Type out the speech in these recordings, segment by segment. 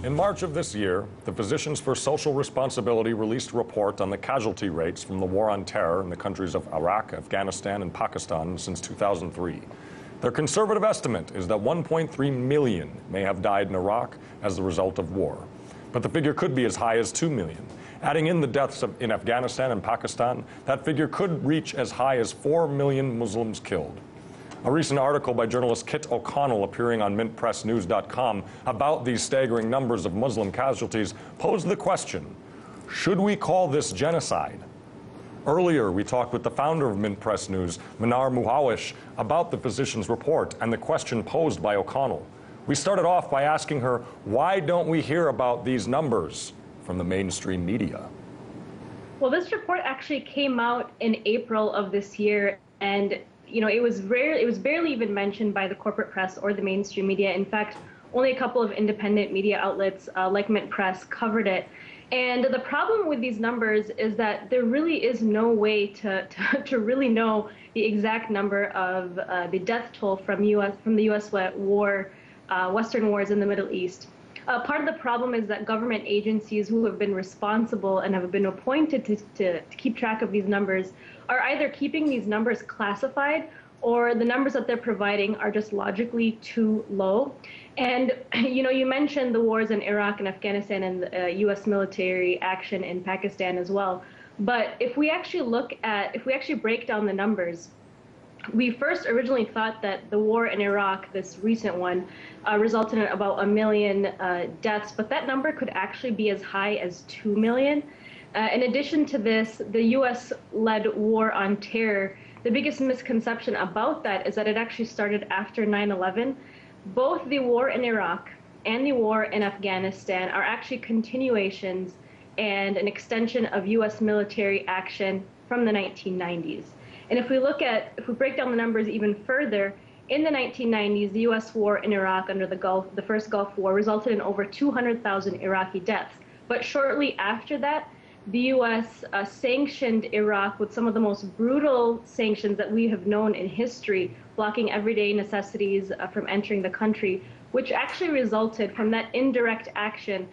In March of this year, the Physicians for Social Responsibility released a report on the casualty rates from the war on terror in the countries of Iraq, Afghanistan, and Pakistan since 2003. Their conservative estimate is that 1.3 million may have died in Iraq as a result of war. But the figure could be as high as 2 million. Adding in the deaths in Afghanistan and Pakistan, that figure could reach as high as 4 million Muslims killed. A recent article by journalist Kit O'Connell appearing on mintpressnews.com about these staggering numbers of Muslim casualties posed the question, should we call this genocide? Earlier, we talked with the founder of Mint Press News, Mnar Muhawesh, about the physician's report and the question posed by O'Connell. We started off by asking her, why don't we hear about these numbers from the mainstream media? Well, this report actually came out in April of this year, and it was barely even mentioned by the corporate press or the mainstream media. In fact, only a couple of independent media outlets like Mint Press covered it. And the problem with these numbers is that there really is no way to really know the exact number of the death toll from the U.S. war, Western wars in the Middle East. Part of the problem is that government agencies who have been responsible and have been appointed to keep track of these numbers are either keeping these numbers classified, or the numbers that they're providing are just logically too low. And you mentioned the wars in Iraq and Afghanistan and the U.S. military action in Pakistan as well. But if we actually break down the numbers, we first originally thought that the war in Iraq, this recent one, resulted in about 1 million deaths, but that number could actually be as high as 2 million. In addition to this, the U.S.-led war on terror, the biggest misconception about that is that it actually started after 9/11. Both the war in Iraq and the war in Afghanistan are actually continuations and an extension of U.S. military action from the 1990s. And if we break down the numbers even further, in the 1990s, the U.S. war in Iraq under the first Gulf War resulted in over 200,000 Iraqi deaths. But shortly after that, the U.S. Sanctioned Iraq with some of the most brutal sanctions that we have known in history, blocking everyday necessities from entering the country, which actually resulted from that indirect action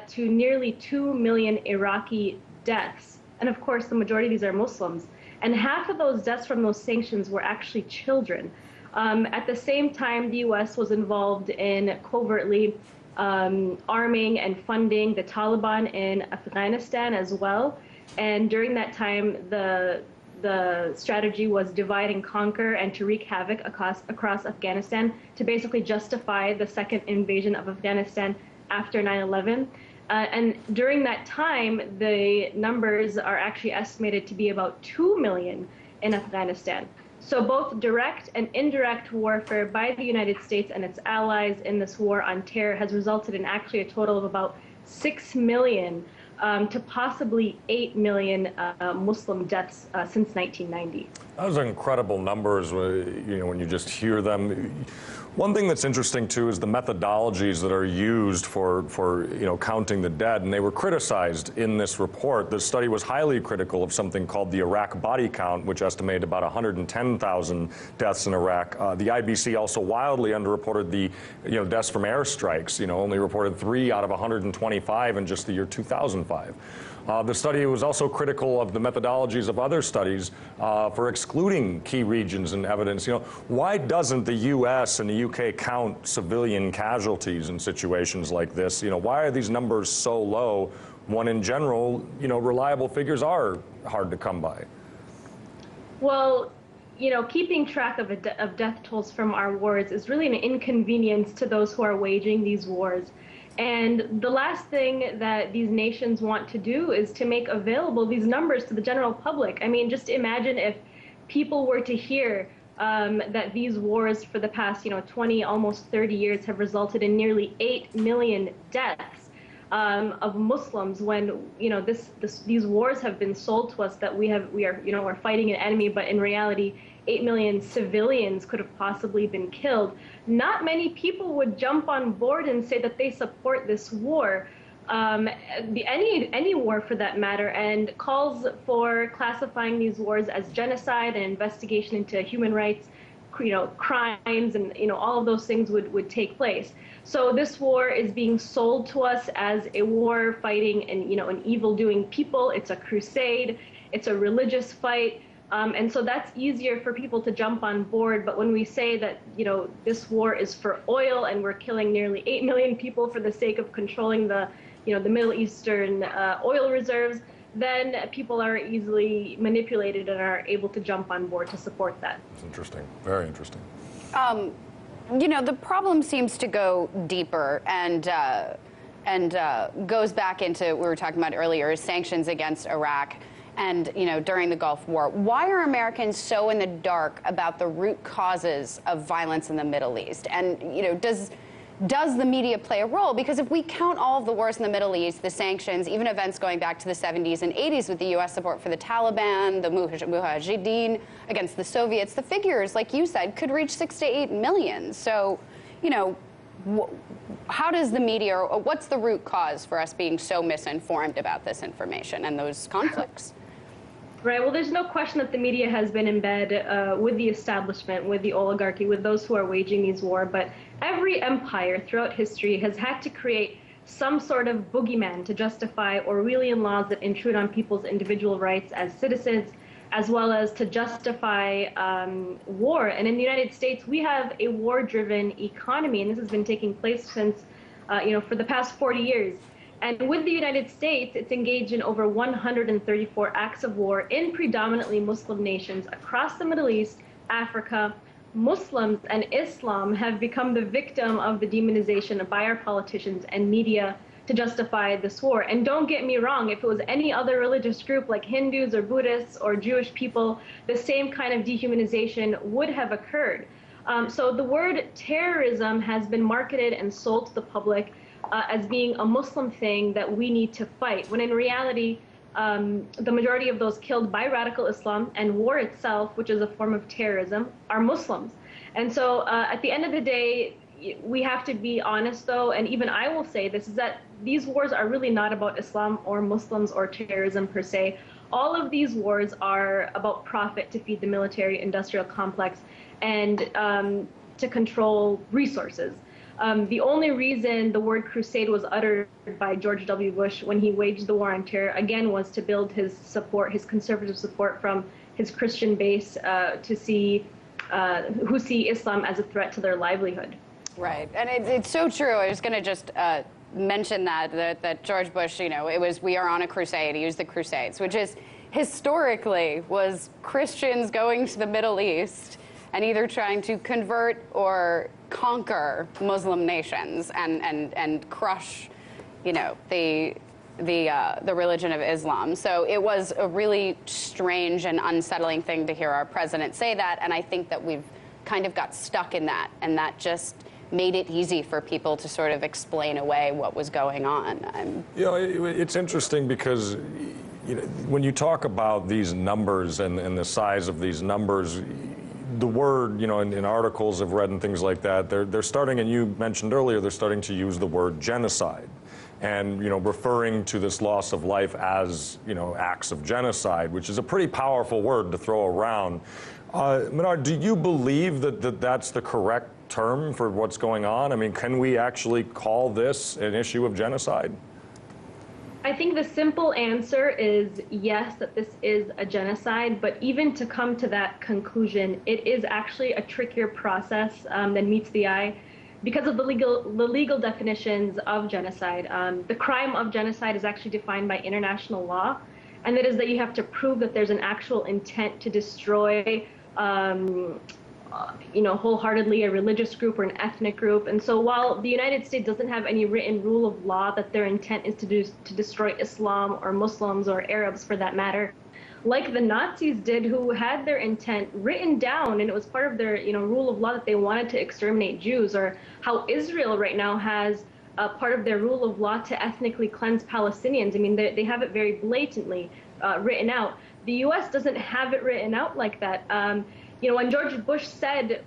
to nearly 2 million Iraqi deaths. And of course, the majority of these are Muslims. And half of those deaths from those sanctions were actually children. At the same time, the U.S. was involved in covertly arming and funding the Taliban in Afghanistan as well. And during that time, the strategy was divide and conquer and to wreak havoc across Afghanistan to basically justify the second invasion of Afghanistan after 9/11. And during that time, the numbers are actually estimated to be about 2 million in Afghanistan. So both direct and indirect warfare by the United States and its allies in this war on terror has resulted in actually a total of about 6 million to possibly 8 million Muslim deaths since 1990. Those are incredible numbers, when you just hear them. One thing that's interesting, too, is the methodologies that are used for counting the dead, and they were criticized in this report. The study was highly critical of something called the Iraq body count, which estimated about 110,000 deaths in Iraq. The IBC also wildly underreported the deaths from airstrikes, only reported 3 out of 125 in just the year 2005. The study was also critical of the methodologies of other studies for excluding key regions and evidence. Why doesn't the U.S. and the U.K. count civilian casualties in situations like this? Why are these numbers so low when, in general, reliable figures are hard to come by? Well, keeping track of death tolls from our wars is really an inconvenience to those who are waging these wars. And the last thing that these nations want to do is to make available these numbers to the general public. I mean, just imagine if people were to hear that these wars for the past, 20, almost 30 years have resulted in nearly 8 million deaths of Muslims when, these wars have been sold to us that we're fighting an enemy, but in reality, 8 million civilians could have possibly been killed. Not many people would jump on board and say that they support this war, any war for that matter, and calls for classifying these wars as genocide and investigation into human rights crimes and, all of those things would take place. So this war is being sold to us as a war fighting an evil-doing people. It's a crusade. It's a religious fight. And so that's easier for people to jump on board. But when we say that, this war is for oil and we're killing nearly 8 million people for the sake of controlling the Middle Eastern oil reserves, then people are easily manipulated and are able to jump on board to support that. It's interesting. Very interesting. The problem seems to go deeper and goes back into what we were talking about earlier, sanctions against Iraq and, during the Gulf War. Why are Americans so in the dark about the root causes of violence in the Middle East? And, does the media play a role? Because if we count all of the wars in the Middle East, the sanctions, even events going back to the 70s and 80s with the U.S. support for the Taliban, the Mujahideen against the Soviets, the figures, like you said, could reach 6 to 8 million. So, how does the media, or what's the root cause for us being so misinformed about this information and those conflicts? Right. Well, there's no question that the media has been in bed with the establishment, with the oligarchy, with those who are waging these wars. But every empire throughout history has had to create some sort of boogeyman to justify Orwellian laws that intrude on people's individual rights as citizens, as well as to justify war. And in the United States, we have a war-driven economy, and this has been taking place since, for the past 40 years. And with the United States, it's engaged in over 134 acts of war in predominantly Muslim nations across the Middle East, Africa. Muslims and Islam have become the victim of the demonization by our politicians and media to justify this war. And don't get me wrong, if it was any other religious group like Hindus or Buddhists or Jewish people, the same kind of dehumanization would have occurred. So the word terrorism has been marketed and sold to the public as being a Muslim thing that we need to fight, when in reality, the majority of those killed by radical Islam and war itself, which is a form of terrorism, are Muslims. And so at the end of the day, we have to be honest, though, and even I will say this, is that these wars are really not about Islam or Muslims or terrorism per se. All of these wars are about profit to feed the military-industrial complex and to control resources. The only reason the word crusade was uttered by George W. Bush when he waged the war on terror, again, was to build his support, his conservative support from his Christian base who see Islam as a threat to their livelihood. Right. And it's so true. I was going to just mention that George Bush, it was, we are on a crusade. He used the Crusades, which is historically was Christians going to the Middle East and either trying to convert or conquer Muslim nations and crush, the religion of Islam. So it was a really strange and unsettling thing to hear our president say that, and I think that we've kind of got stuck in that, and that just made it easy for people to sort of explain away what was going on. It's interesting because when you talk about these numbers and the size of these numbers, the word, in articles I've read and things like that, they're starting, and you mentioned earlier, they're starting to use the word genocide, and referring to this loss of life as acts of genocide, which is a pretty powerful word to throw around. Mnar, do you believe that that's the correct term for what's going on? I mean, can we actually call this an issue of genocide? I think the simple answer is yes, that this is a genocide, but even to come to that conclusion, it is actually a trickier process than meets the eye because of the legal definitions of genocide. The crime of genocide is actually defined by international law, and that is that you have to prove that there's an actual intent to destroy wholeheartedly a religious group or an ethnic group. And so while the United States doesn't have any written rule of law that their intent is to destroy Islam or Muslims or Arabs for that matter, like the Nazis did, who had their intent written down, and it was part of their rule of law that they wanted to exterminate Jews, or how Israel right now has part of their rule of law to ethnically cleanse Palestinians. I mean, they have it very blatantly written out. The U.S. doesn't have it written out like that. When George Bush said,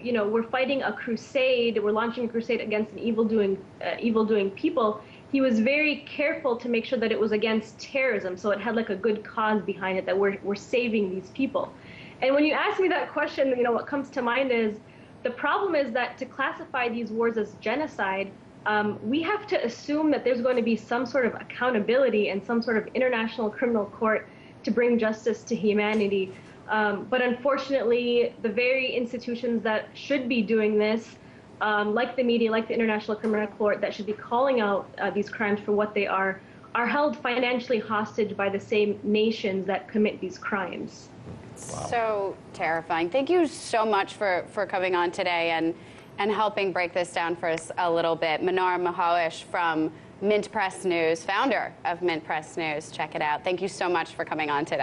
we're fighting a crusade, we're launching a crusade against an evil-doing people, he was very careful to make sure that it was against terrorism, so it had like a good cause behind it, that we're saving these people. And when you ask me that question, what comes to mind is the problem is that to classify these wars as genocide, we have to assume that there's going to be some sort of accountability and some sort of international criminal court to bring justice to humanity. But unfortunately, the very institutions that should be doing this, like the media, like the International Criminal Court, that should be calling out these crimes for what they are held financially hostage by the same nations that commit these crimes. Wow. So terrifying. Thank you so much for coming on today and helping break this down for us a little bit. Mnar Muhawesh from Mint Press News, founder of Mint Press News. Check it out. Thank you so much for coming on today.